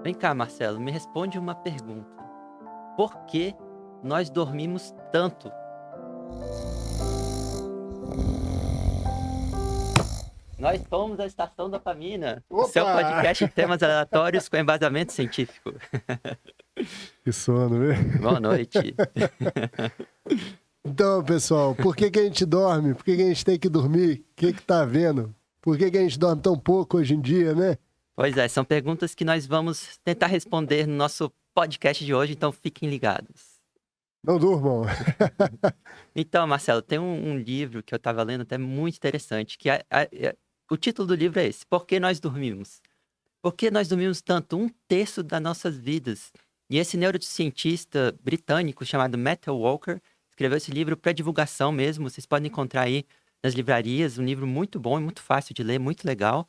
Vem cá, Marcelo, me responde uma pergunta. Por que nós dormimos tanto? Nós somos a Estação Dopamina, o seu Opa! podcast de temas aleatórios com embasamento científico. Que sono, né? Boa noite. Então, pessoal, por que a gente dorme? Por que a gente tem que dormir? O que tá havendo? Por que a gente dorme tão pouco hoje em dia, né? Pois é, são perguntas que nós vamos tentar responder no nosso podcast de hoje, então fiquem ligados. Não durmam. Então, Marcelo, tem um livro que eu estava lendo até muito interessante, que o título do livro é esse, Por que nós dormimos? Por que nós dormimos tanto? 1/3 das nossas vidas. E esse neurocientista britânico chamado Matthew Walker escreveu esse livro para divulgação mesmo, vocês podem encontrar aí nas livrarias, um livro muito bom e muito fácil de ler, muito legal,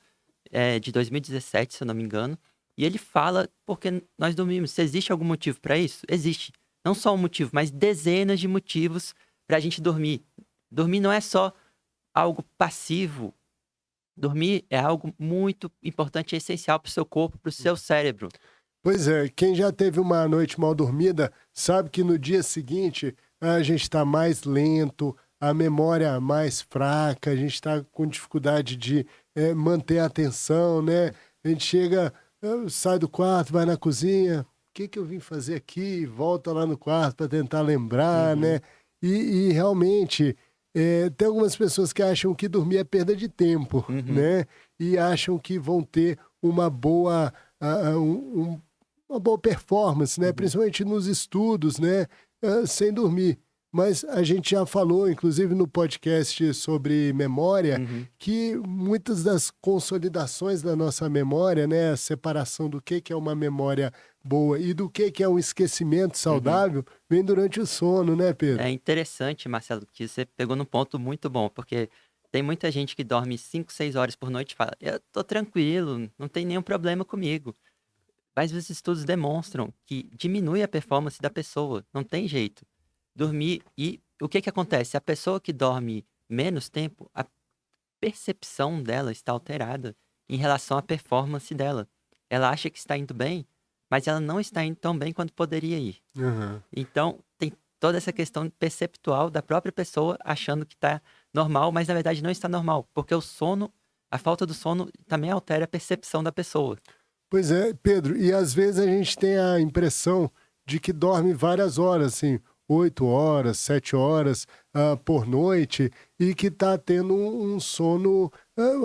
de 2017, se eu não me engano. E ele fala por que nós dormimos. Se existe algum motivo para isso? Existe. Não só um motivo, mas dezenas de motivos para a gente dormir. Dormir não é só algo passivo. Dormir é algo muito importante e essencial para o seu corpo, para o seu cérebro. Pois é, quem já teve uma noite mal dormida sabe que no dia seguinte a gente está mais lento, a memória mais fraca, a gente está com dificuldade de manter a atenção, né? A gente chega, sai do quarto, vai na cozinha, o que eu vim fazer aqui? Volta lá no quarto para tentar lembrar, né? E realmente tem algumas pessoas que acham que dormir é perda de tempo, né? E acham que vão ter uma boa, uma boa performance, né? Principalmente nos estudos, né? Sem dormir. Mas a gente já falou, inclusive no podcast sobre memória, que muitas das consolidações da nossa memória, né? A separação do que é uma memória boa e do que é um esquecimento saudável, vem durante o sono, né, Pedro? É interessante, Marcelo, que você pegou num ponto muito bom, porque tem muita gente que dorme 5, 6 horas por noite e fala, eu tô tranquilo, não tem nenhum problema comigo. Mas os estudos demonstram que diminui a performance da pessoa, não tem jeito. Dormir, e o que acontece? A pessoa que dorme menos tempo, a percepção dela está alterada em relação à performance dela. Ela acha que está indo bem, mas ela não está indo tão bem quanto poderia ir. Então, tem toda essa questão perceptual da própria pessoa achando que está normal, mas na verdade não está normal, porque o sono, a falta do sono também altera a percepção da pessoa. Pois é, Pedro, e às vezes a gente tem a impressão de que dorme várias horas, assim, 8 horas, 7 horas por noite, e que está tendo um sono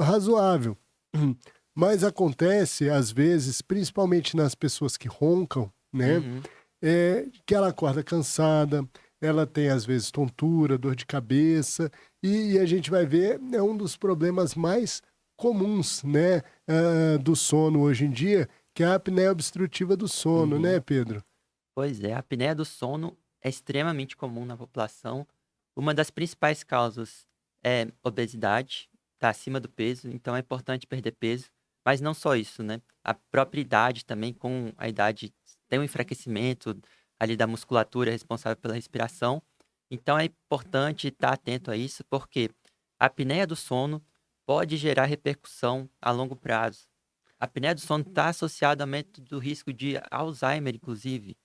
razoável. Mas acontece, às vezes, principalmente nas pessoas que roncam, né? Que ela acorda cansada, ela tem, às vezes, tontura, dor de cabeça, e a gente vai ver, é um dos problemas mais comuns, né, do sono hoje em dia, que é a apneia obstrutiva do sono, né, Pedro? Pois é, a apneia do sono é extremamente comum na população. Uma das principais causas é obesidade, tá acima do peso, então é importante perder peso. Mas não só isso, né? A própria idade também, com a idade, tem um enfraquecimento ali da musculatura responsável pela respiração. Então é importante estar atento a isso, porque a apneia do sono pode gerar repercussão a longo prazo. A apneia do sono está associada ao aumento do risco de Alzheimer, inclusive.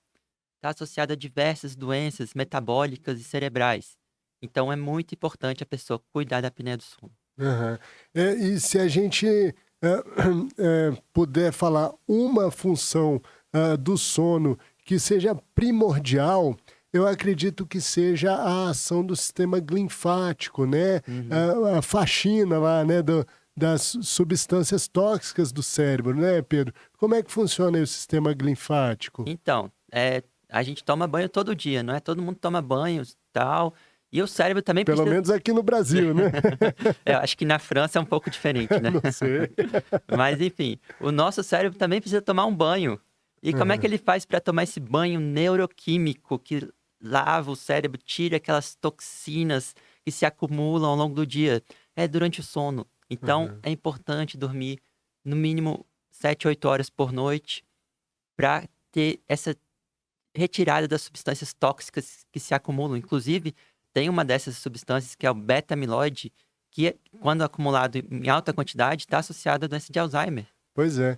Está associada a diversas doenças metabólicas e cerebrais. Então, é muito importante a pessoa cuidar da apneia do sono. E se a gente puder falar uma função do sono que seja primordial, eu acredito que seja a ação do sistema linfático, né? A faxina lá, né? Das substâncias tóxicas do cérebro, né, Pedro? Como é que funciona aí o sistema linfático? Então, a gente toma banho todo dia, não é? Todo mundo toma banho e tal. E o cérebro também Pelo precisa... menos aqui no Brasil, né? Eu acho que na França é um pouco diferente, né? Não sei. Mas, enfim, o nosso cérebro também precisa tomar um banho. E como é que ele faz para tomar esse banho neuroquímico que lava o cérebro, tira aquelas toxinas que se acumulam ao longo do dia? É durante o sono. Então, é importante dormir no mínimo 7, 8 horas por noite para ter essa retirada das substâncias tóxicas que se acumulam. Inclusive, tem uma dessas substâncias que é o beta-amiloide, que, quando acumulado em alta quantidade, está associado à doença de Alzheimer. Pois é.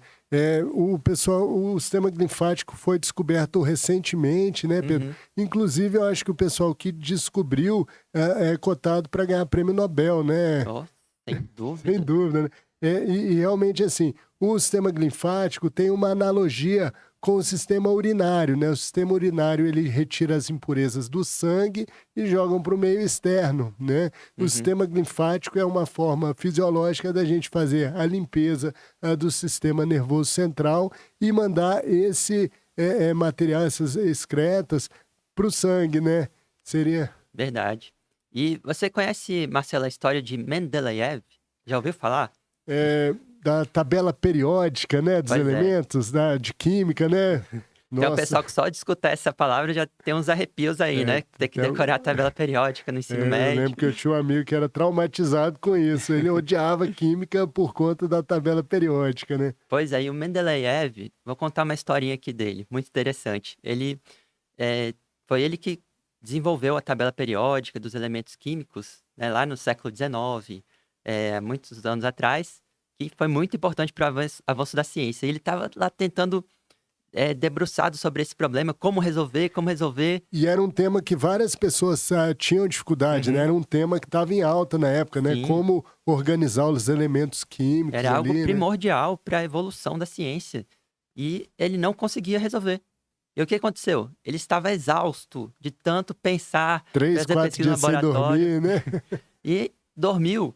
O sistema linfático foi descoberto recentemente, né, Pedro? Uhum. Inclusive, eu acho que o pessoal que descobriu é cotado para ganhar prêmio Nobel, né? Oh, sem Sem dúvida. dúvida, né? E realmente, assim, o sistema linfático tem uma analogia com o sistema urinário, né? O sistema urinário, ele retira as impurezas do sangue e jogam para o meio externo, né? O Uhum. sistema linfático é uma forma fisiológica da gente fazer a limpeza do sistema nervoso central e mandar esse material, essas excretas, para o sangue, né? Seria... Verdade. E você conhece, Marcelo, a história de Mendeleev? Já ouviu falar? Da tabela periódica, né, dos Pois é. elementos, de química, né? Tem o Nossa, pessoal que só de escutar essa palavra já tem uns arrepios aí, é, né? Ter que até decorar a tabela periódica no ensino eu lembro médio. que eu tinha um amigo que era traumatizado com isso. Ele odiava química por conta da tabela periódica, né? Pois é, e o Mendeleev, vou contar uma historinha aqui dele, muito interessante. Eh, Foi ele que desenvolveu a tabela periódica dos elementos químicos, né, lá no século XIX, muitos anos atrás, que foi muito importante para o avanço da ciência. Ele estava lá tentando, debruçado sobre esse problema, como resolver. E era um tema que várias pessoas tinham dificuldade, né? Uhum, Era um tema que estava em alta na época, né? sim, Como organizar os elementos químicos era algo ali, né? primordial para a evolução da ciência. E ele não conseguia resolver. E o que aconteceu? Ele estava exausto de tanto pensar, Três, fazer quatro pesquisa no dias sem laboratório, dormir, né? e dormiu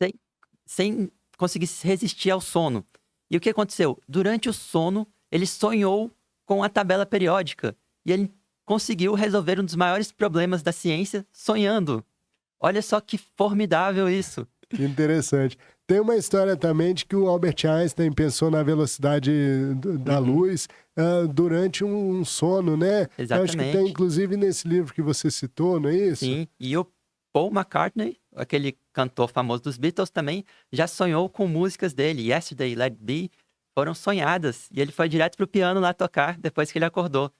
sem, sem conseguir se resistir ao sono. E o que aconteceu? Durante o sono, ele sonhou com a tabela periódica. E ele conseguiu resolver um dos maiores problemas da ciência sonhando. Olha só que formidável isso. Que interessante. Tem uma história também de que o Albert Einstein pensou na velocidade da Uhum, luz durante um sono, né? Eu acho que tem, exatamente. inclusive, nesse livro que você citou, não é isso? Sim. E o Paul McCartney, aquele cantor famoso dos Beatles, também já sonhou com músicas dele. Yesterday, Let It Be, foram sonhadas. E ele foi direto pro piano lá tocar depois que ele acordou.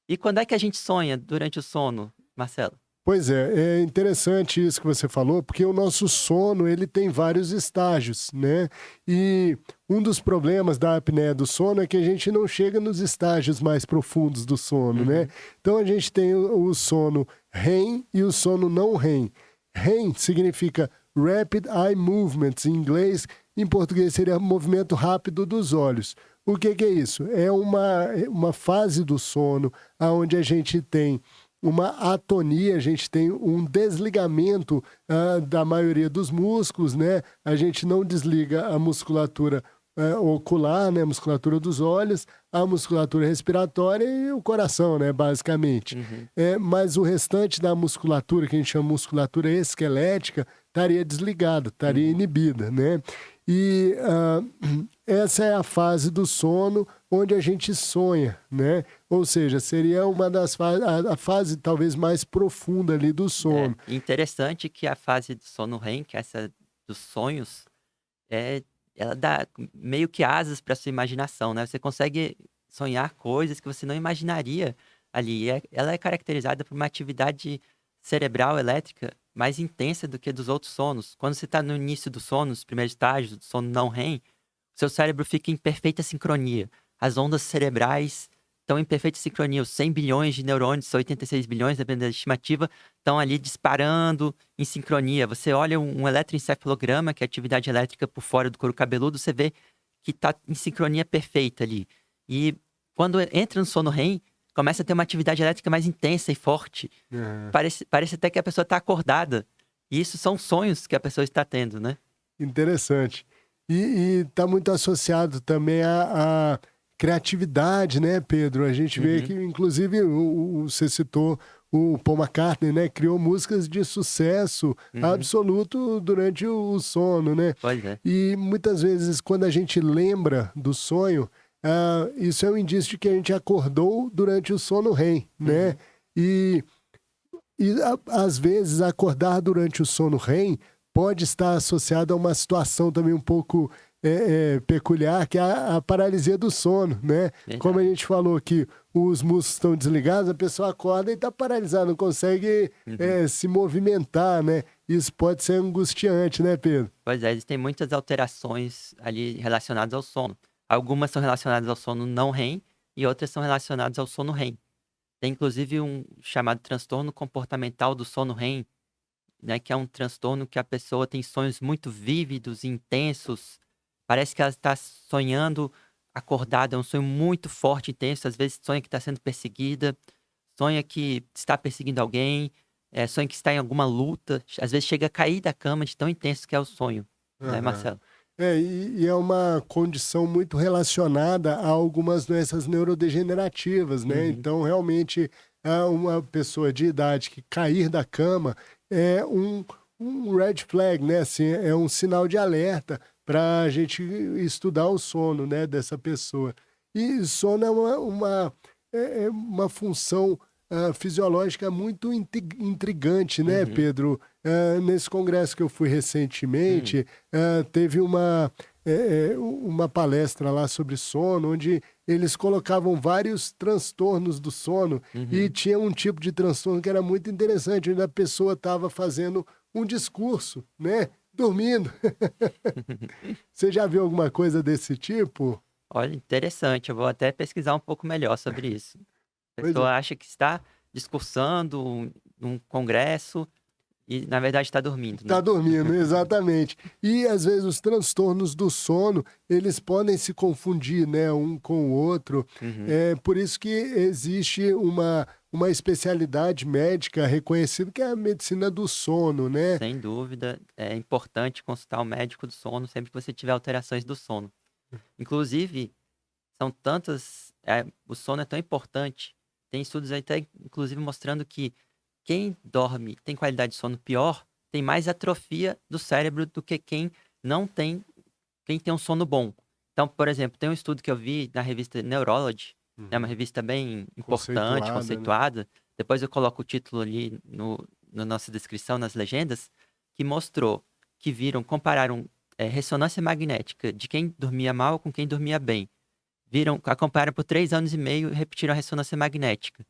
E quando é que a gente sonha durante o sono, Marcelo? Pois é interessante isso que você falou, porque o nosso sono, ele tem vários estágios, né? E um dos problemas da apneia do sono é que a gente não chega nos estágios mais profundos do sono, né? Uhum, Então a gente tem o sono REM e o sono não REM. REM significa Rapid Eye Movements, em inglês, em português seria movimento rápido dos olhos. O que é isso? É uma fase do sono onde a gente tem uma atonia, a gente tem um desligamento da maioria dos músculos, né? A gente não desliga a musculatura ocular, né? A musculatura dos olhos, a musculatura respiratória e o coração, né? Basicamente. uhum, Mas o restante da musculatura, que a gente chama musculatura esquelética, estaria desligada, estaria uhum. inibida, né? E essa é a fase do sono onde a gente sonha, né? Ou seja, seria uma das fases, a fase talvez mais profunda ali do sono. Interessante que a fase do sono REM, que é essa dos sonhos, é, ela dá meio que asas para sua imaginação, né? Você consegue sonhar coisas que você não imaginaria ali. Ela é caracterizada por uma atividade cerebral elétrica mais intensa do que dos outros sonos. Quando você está no início do sono, nos primeiros estágios do sono não REM, seu cérebro fica em perfeita sincronia. As ondas cerebrais estão em perfeita sincronia. Os 100 bilhões de neurônios, 86 bilhões, dependendo da estimativa, estão ali disparando em sincronia. Você olha um eletroencefalograma, que é a atividade elétrica por fora do couro cabeludo, você vê que está em sincronia perfeita ali. E quando entra no sono REM, começa a ter uma atividade elétrica mais intensa e forte. É, Parece até que a pessoa está acordada. E isso são sonhos que a pessoa está tendo, né? interessante. E está muito associado também à criatividade, né, Pedro? A gente vê que, Uhum, inclusive, você citou o Paul McCartney, né? Criou músicas de sucesso uhum. absoluto durante o sono, né? Pois é. E muitas vezes, quando a gente lembra do sonho, isso é um indício de que a gente acordou durante o sono REM, né? Uhum, E, às vezes, acordar durante o sono REM pode estar associado a uma situação também um pouco peculiar, que é a paralisia do sono, né? Como a verdade. gente falou que os músculos estão desligados, a pessoa acorda e está paralisada, não consegue Uhum. se movimentar, né? Isso pode ser angustiante, né, Pedro? Pois é, existem muitas alterações ali relacionadas ao sono. algumas são relacionadas ao sono não REM e outras são relacionadas ao sono REM. Tem inclusive um chamado transtorno comportamental do sono REM, né, que é um transtorno que a pessoa tem sonhos muito vívidos e intensos. Parece que ela está sonhando acordada, é um sonho muito forte, intenso. Às vezes sonha que está sendo perseguida, sonha que está perseguindo alguém, sonha que está em alguma luta. Às vezes chega a cair da cama de tão intenso que é o sonho, né, Aham. Marcelo? E é uma condição muito relacionada a algumas doenças neurodegenerativas, né? Uhum, Então, realmente, uma pessoa de idade que cair da cama é um red flag, né? Assim, é um sinal de alerta para a gente estudar o sono, né, dessa pessoa. E sono é é uma função fisiológica muito intrigante, né, uhum, Pedro? Nesse congresso que eu fui hum, recentemente, teve uma palestra lá sobre sono, onde eles colocavam vários transtornos do sono e uhum. tinha um tipo de transtorno que era muito interessante, onde a pessoa estava fazendo um discurso, né? Dormindo. Você já viu alguma coisa desse tipo? Olha, interessante. Eu vou até pesquisar um pouco melhor sobre isso. A Pois é. pessoa acha que está discursando num congresso e, na verdade, está dormindo, Tá né? dormindo, exatamente. E às vezes os transtornos do sono, eles podem se confundir, né, um com o outro. Uhum. É por isso que existe uma especialidade médica reconhecida que é a medicina do sono, né? Sem dúvida, é importante consultar o médico do sono sempre que você tiver alterações do sono. Inclusive, são tantas. O sono é tão importante. Tem estudos aí até, inclusive, mostrando que quem dorme, tem qualidade de sono pior, tem mais atrofia do cérebro do que não tem, quem tem um sono bom. Então, por exemplo, tem um estudo que eu vi na revista Neurology, é uma Uhum. revista bem importante, Conceituada, né? conceituada. Depois eu coloco o título ali na nossa descrição, nas legendas, que mostrou que compararam ressonância magnética de quem dormia mal com quem dormia bem. Acompanharam por 3 anos e meio e repetiram a ressonância magnética.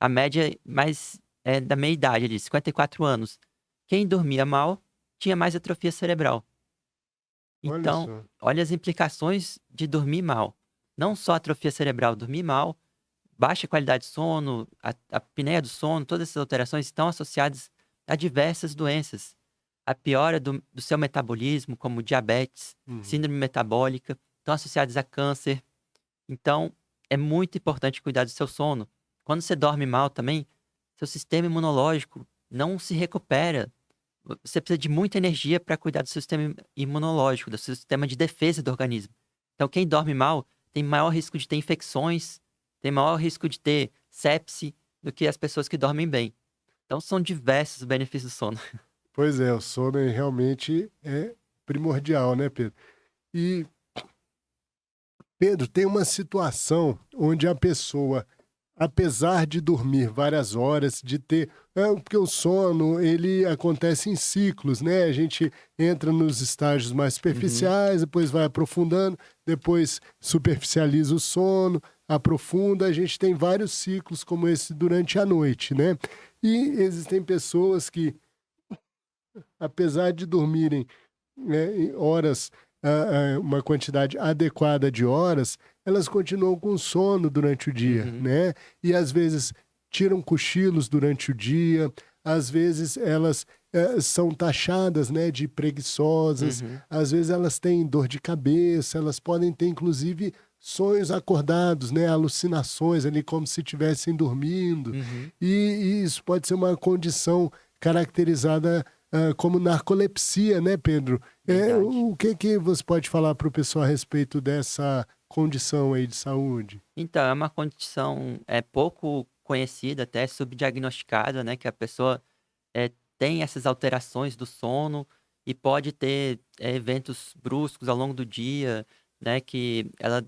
A média mais da meia idade ali, 54 anos. Quem dormia mal tinha mais atrofia cerebral. Olha Então, só. olha as implicações de dormir mal. Não só atrofia cerebral, dormir mal, baixa qualidade de sono, a apneia do sono, todas essas alterações estão associadas a diversas doenças. A piora do seu metabolismo, como diabetes, Uhum. síndrome metabólica, estão associadas a câncer. Então, é muito importante cuidar do seu sono. Quando você dorme mal também, seu sistema imunológico não se recupera. Você precisa de muita energia para cuidar do seu sistema imunológico, do seu sistema de defesa do organismo. Então, quem dorme mal tem maior risco de ter infecções, tem maior risco de ter sepse do que as pessoas que dormem bem. Então, são diversos os benefícios do sono. Pois é, o sono realmente é primordial, né, Pedro? E, Pedro, tem uma situação onde a pessoa, apesar de dormir várias horas, de ter. Porque o sono, ele acontece em ciclos, né? A gente entra nos estágios mais Uhum, superficiais, depois vai aprofundando, depois superficializa o sono, aprofunda. A gente tem vários ciclos como esse durante a noite, né? E existem pessoas que, apesar de dormirem em horas, uma quantidade adequada de horas, elas continuam com sono durante o dia, uhum, né? E às vezes tiram cochilos durante o dia, às vezes elas são taxadas, né, de preguiçosas, uhum, às vezes elas têm dor de cabeça, elas podem ter inclusive sonhos acordados, né, alucinações ali como se estivessem dormindo, uhum. e isso pode ser uma condição caracterizada como narcolepsia, né, Pedro? Verdade. O que que você pode falar para o pessoal a respeito dessa condição aí de saúde? Então, é uma condição pouco conhecida, até subdiagnosticada, né? Que a pessoa tem essas alterações do sono e pode ter eventos bruscos ao longo do dia, né? Que ela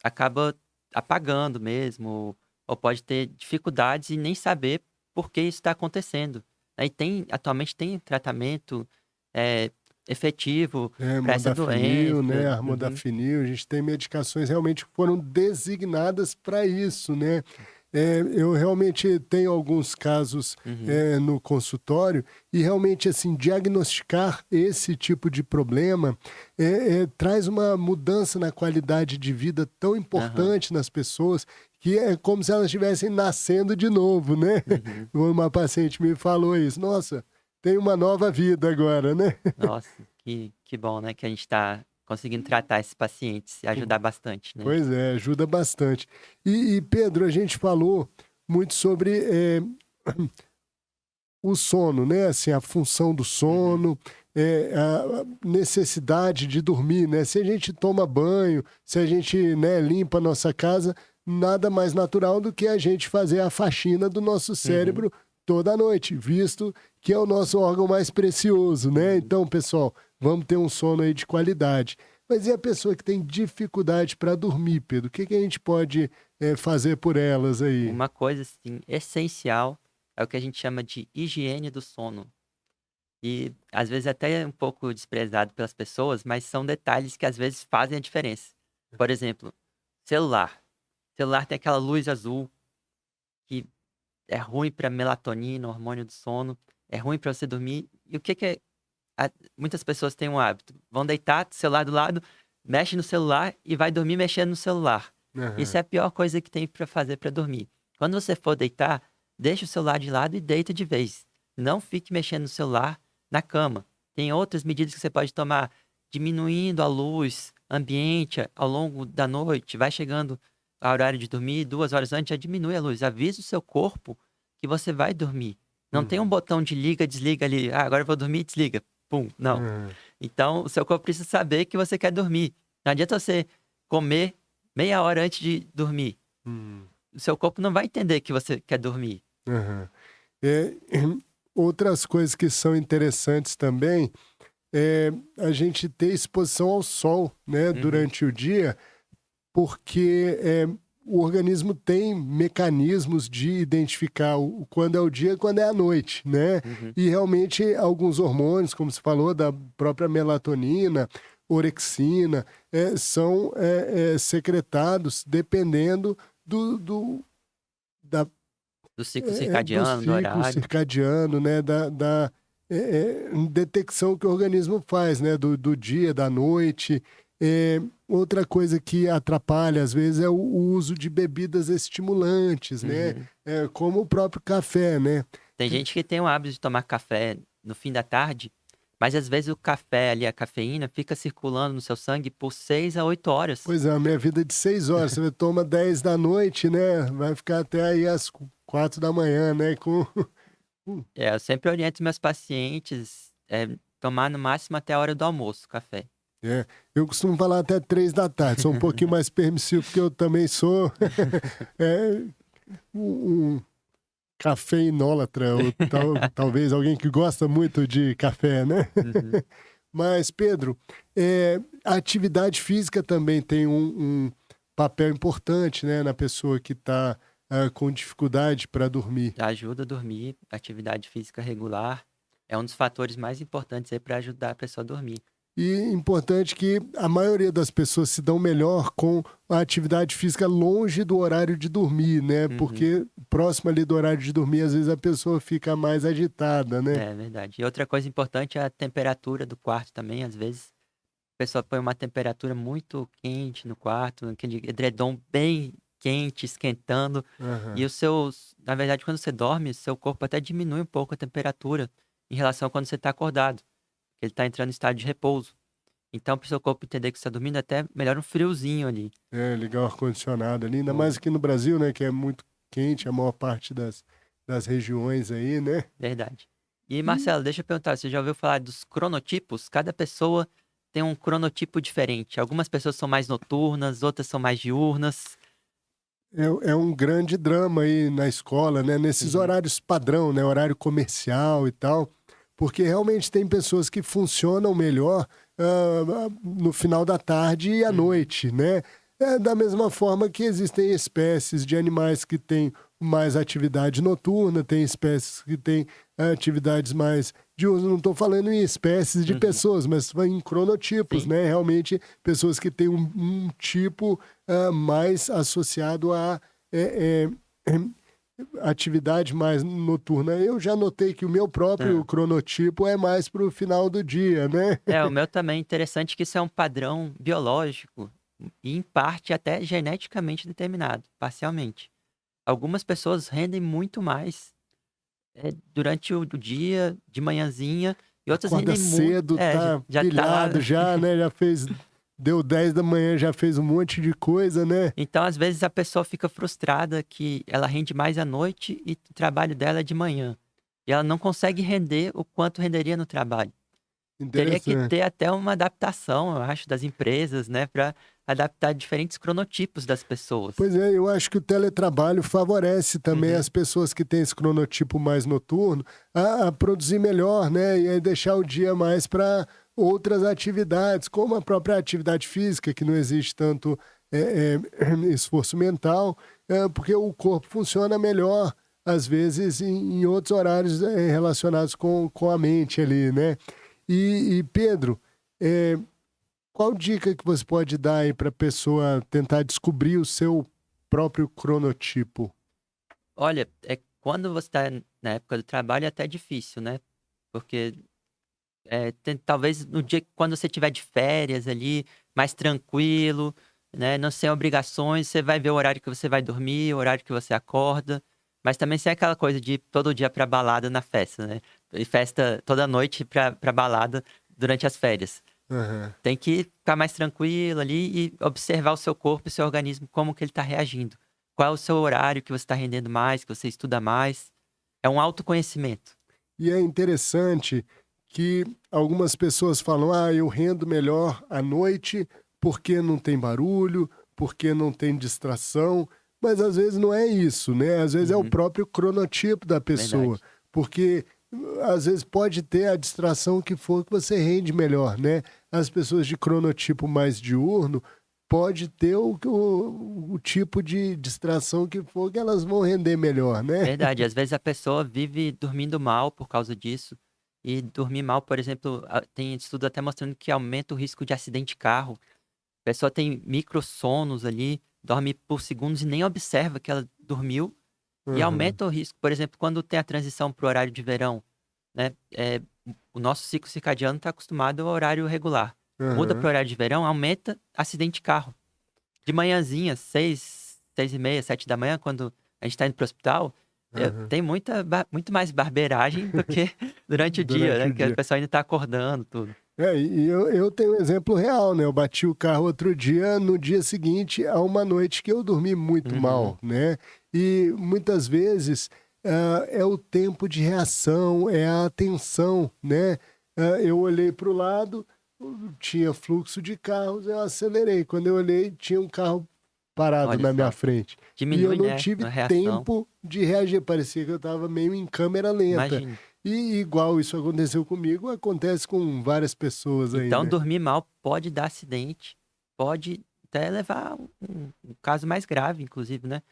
acaba apagando mesmo, ou pode ter dificuldades e nem saber por que isso está acontecendo. Aí atualmente tem tratamento eh, efetivo para essa Modafinil, né, doença. Uhum, armodafinil, a gente tem medicações realmente que foram designadas para isso, né? Eu realmente tenho alguns casos Uhum. no consultório e realmente, assim, diagnosticar esse tipo de problema traz uma mudança na qualidade de vida tão Aham. importante nas pessoas que é como se elas estivessem nascendo de novo, né? Uhum. Uma paciente me falou isso. Nossa, tem uma nova vida agora, né? Nossa, que bom, né, que a gente tá conseguindo tratar esses pacientes e ajudar bastante, né. Pois é, ajuda bastante. Pedro, a gente falou muito sobre o sono, né? Assim, a função do Uhum. sono, a necessidade de dormir, né? Se a gente toma banho, se a gente, né, limpa a nossa casa, nada mais natural do que a gente fazer a faxina do nosso Uhum. cérebro toda noite, visto que é o nosso órgão mais precioso, né? Uhum. Então, pessoal, vamos ter um sono aí de qualidade. Mas e a pessoa que tem dificuldade para dormir, Pedro? O que que a gente pode fazer por elas aí? Uma coisa, assim, essencial é o que a gente chama de higiene do sono. E, às vezes, até é um pouco desprezado pelas pessoas, mas são detalhes que, às vezes, fazem a diferença. Por exemplo, celular. Celular tem aquela luz azul que é ruim para melatonina, hormônio do sono, é ruim para você dormir. E o que que é muitas pessoas têm um hábito, vão deitar, celular do lado, mexe no celular e vai dormir mexendo no celular. Isso Aham. é a pior coisa que tem para fazer para dormir. Quando você for deitar, deixa o celular de lado e deita de vez. Não fique mexendo no celular na cama. Tem outras medidas que você pode tomar, diminuindo a luz ambiente ao longo da noite, vai chegando ao horário de dormir, 2 horas antes, já diminui a luz. Avisa o seu corpo que você vai dormir. Não tem um Uhum. botão de liga, desliga ali. Ah, agora eu vou dormir, desliga. Pum, não. Aham. Então, o seu corpo precisa saber que você quer dormir. Não adianta você comer meia hora antes de dormir. Hum. O seu corpo não vai entender que você quer dormir. Aham. É, outras coisas que são interessantes também é a gente ter exposição ao sol, né, Uhum, durante o dia, porque o organismo tem mecanismos de identificar quando é o dia e quando é a noite, né? uhum, E realmente alguns hormônios, como você falou, da própria melatonina, orexina, são secretados dependendo da do ciclo do circadiano, do ciclo horário. circadiano, né, detecção que o organismo faz, né, do dia, da noite. Outra coisa que atrapalha, às vezes, é o uso de bebidas estimulantes, né, Uhum. como o próprio café, né. Tem gente que tem o hábito de tomar café no fim da tarde, mas às vezes o café ali, a cafeína, fica circulando no seu sangue por 6 a 8 horas. Pois é, a minha vida é de 6 horas, você toma 10 da noite, né, vai ficar até aí às 4 da manhã, né, com Eu sempre oriento meus pacientes, tomar no máximo até a hora do almoço, café. É, eu costumo falar até 3 da tarde, sou um pouquinho mais permissivo, porque eu também sou é, um cafeinólatra, ou talvez alguém que gosta muito de café, né? Uhum. Mas, Pedro, a atividade física também tem um papel importante, né, na pessoa que está com dificuldade para dormir. Ajuda a dormir, atividade física regular é um dos fatores mais importantes aí para ajudar a pessoa a dormir. E importante que a maioria das pessoas se dão melhor com a atividade física longe do horário de dormir, né? Uhum. Porque próximo ali do horário de dormir, às vezes a pessoa fica mais agitada, né? É verdade. E outra coisa importante é a temperatura do quarto também. Às vezes, a pessoa põe uma temperatura muito quente no quarto, aquele edredom bem quente, esquentando, e Aham. os seus na verdade, quando você dorme, o seu corpo até diminui um pouco a temperatura em relação a quando você está acordado. Ele está entrando em estado de repouso. Então, para o seu corpo entender que você está dormindo, até melhora um friozinho ali. É, ligar o ar-condicionado ali, ainda mais O aqui no Brasil, né? Que é muito quente a maior parte das regiões aí, né? Verdade. E E Marcelo, deixa eu perguntar, você já ouviu falar dos cronotipos? Cada pessoa tem um cronotipo diferente. Algumas pessoas são mais noturnas, outras são mais diurnas. é um grande drama aí na escola, né? Nesses Uhum, horários padrão, né? Horário comercial e tal. Porque realmente tem pessoas que funcionam melhor no final da tarde e à uhum, noite, né? Da mesma forma que existem espécies de animais que têm mais atividade noturna, tem espécies que têm atividades mais diurnas. Não estou falando em espécies de uhum. pessoas, mas em cronotipos, Sim. né? Realmente, pessoas que têm um tipo mais associado a atividade mais noturna. Eu já notei que o meu próprio Hã. cronotipo é mais para o final do dia, né? É, o meu também. Interessante que isso é um padrão biológico e, em parte, até geneticamente determinado, parcialmente. Algumas pessoas rendem muito mais, durante o dia, de manhãzinha, e outras Acorda rendem muito cedo, tá já tá lá. pilhado já, né? Já fez, deu 10 da manhã, já fez um monte de coisa, né? Então, às vezes, a pessoa fica frustrada que ela rende mais à noite e o trabalho dela é de manhã. E ela não consegue render o quanto renderia no trabalho. Teria que Interessante. ter até uma adaptação, eu acho, das empresas, né, para adaptar diferentes cronotipos das pessoas. Pois é, eu acho que o teletrabalho favorece também Uhum, as pessoas que têm esse cronotipo mais noturno a produzir melhor, né? E aí deixar o dia mais para outras atividades, como a própria atividade física, que não existe tanto esforço mental, porque o corpo funciona melhor, às vezes, em outros horários relacionados com a mente ali, né? E Pedro, eh, qual dica que você pode dar aí para a pessoa tentar descobrir o seu próprio cronotipo? olha, quando você está na época do trabalho é até difícil, né, porque, talvez no dia quando você tiver de férias ali, mais tranquilo, né, não sem obrigações, você vai ver o horário que você vai dormir, o horário que você acorda, mas também sem aquela coisa de ir todo dia pra balada na festa, né, e festa toda noite pra balada durante as férias. Aham. Tem que ficar mais tranquilo ali e observar o seu corpo e o seu organismo, como que ele está reagindo. Qual é o seu horário que você está rendendo mais, que você estuda mais. É um autoconhecimento. E é interessante que algumas pessoas falam: ah, eu rendo melhor à noite porque não tem barulho, porque não tem distração. Mas às vezes não é isso, né? Às vezes é o Uhum, próprio cronotipo da pessoa. verdade. Porque às vezes pode ter a distração que for que você rende melhor, né? As pessoas de cronotipo mais diurno pode ter o tipo de distração que for que elas vão render melhor, né? Verdade. Às vezes a pessoa vive dormindo mal por causa disso. E dormir mal, por exemplo, tem estudo até mostrando que aumenta o risco de acidente de carro. A pessoa tem microsonos ali, dorme por segundos e nem observa que ela dormiu. E Aham, aumenta o risco, por exemplo, quando tem a transição para o horário de verão, né, o nosso ciclo circadiano está acostumado ao horário regular. Muda para aham, o horário de verão, aumenta acidente de carro. De manhãzinha, 6h30, 7 da manhã, quando a gente está indo para o hospital, aham. tem muito mais barbeiragem do que durante o dia, Durante né, o que a dia. pessoa ainda está acordando, tudo. E eu tenho um exemplo real, né? Eu bati o carro outro dia, no dia seguinte, a uma noite que eu dormi muito Uhum, mal, né? E muitas vezes é o tempo de reação, é a atenção, né? Eu olhei para o lado, tinha fluxo de carros, eu acelerei. Quando eu olhei, tinha um carro parado olha na minha só, frente. E eu diminui, não né, tive a reação, tempo de reagir, parecia que eu estava meio em câmera lenta. imagine. E igual isso aconteceu comigo, acontece com várias pessoas aí, Então né? dormir mal pode dar acidente, pode até levar a um caso mais grave, inclusive, né.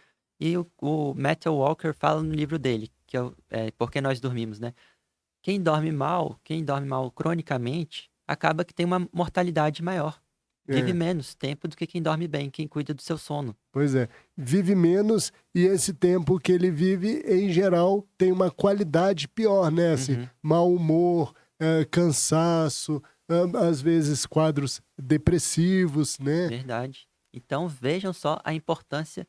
E o Matthew Walker fala no livro dele, que é Por que Nós Dormimos, né. Quem dorme mal cronicamente, acaba que tem uma mortalidade maior. Vive É, menos tempo do que quem dorme bem, quem cuida do seu sono. pois é. Vive menos e esse tempo que ele vive, em geral, tem uma qualidade pior, né? Assim, Uhum, mau humor, cansaço, às vezes quadros depressivos, né? verdade. Então vejam só a importância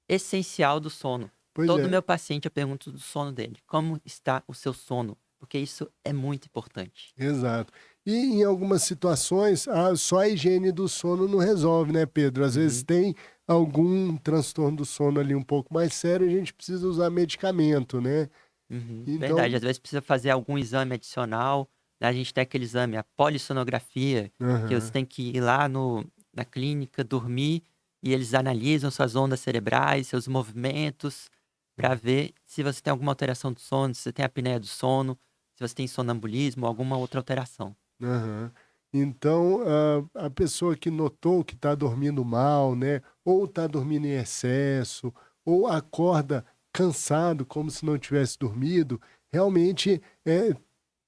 essencial do sono. Pois Todo é, meu paciente eu pergunto do sono dele: "Como está o seu sono?", porque isso é muito importante. exato. E em algumas situações, só a higiene do sono não resolve, né, Pedro? Às vezes Uhum, tem algum transtorno do sono ali um pouco mais sério, a gente precisa usar medicamento, né? uhum, verdade. Às Então, vezes precisa fazer algum exame adicional, né, a gente tem aquele exame, a polissonografia, que você aham. tem que ir lá na clínica, dormir, e eles analisam suas ondas cerebrais, seus movimentos, para ver se você tem alguma alteração do sono, se você tem apneia do sono, se você tem sonambulismo ou alguma outra alteração. Aham. Então, a pessoa que notou que está dormindo mal, né, ou está dormindo em excesso, ou acorda cansado, como se não tivesse dormido, realmente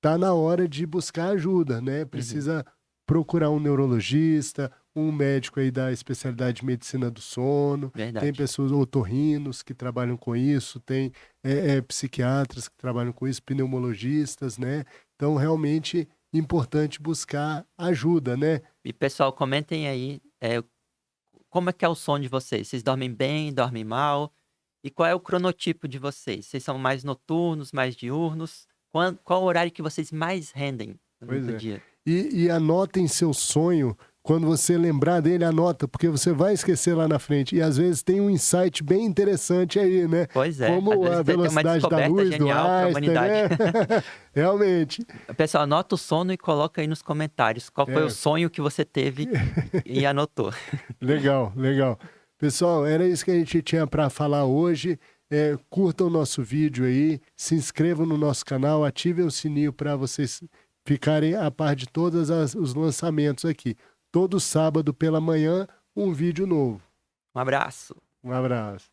tá na hora de buscar ajuda, né? Uhum. Precisa procurar um neurologista um médico aí da especialidade de medicina do sono, tem Verdade. pessoas otorrinos que trabalham com isso, tem psiquiatras que trabalham com isso, pneumologistas, né? Então, realmente importante buscar ajuda, né? E pessoal, comentem aí como é que é o sono de vocês. Vocês dormem bem, dormem mal? E qual é o cronotipo de vocês? Vocês são mais noturnos, mais diurnos? Qual o horário que vocês mais rendem Pois no é. dia? E anotem seu sonho. Quando você lembrar dele, anota, porque você vai esquecer lá na frente. E às vezes tem um insight bem interessante aí, né? Pois é, às Como vezes a você tem uma velocidade da descoberta luz do genial para a Einstein, humanidade. né? Realmente. Pessoal, anota o sono e coloca aí nos comentários qual foi o sonho que você teve e anotou. Legal, legal. Pessoal, era isso que a gente tinha para falar hoje. Curtam o nosso vídeo aí, se inscrevam no nosso canal, ativem o sininho para vocês ficarem a par de todos os lançamentos aqui. Todo sábado pela manhã, um vídeo novo. Um abraço. Um abraço.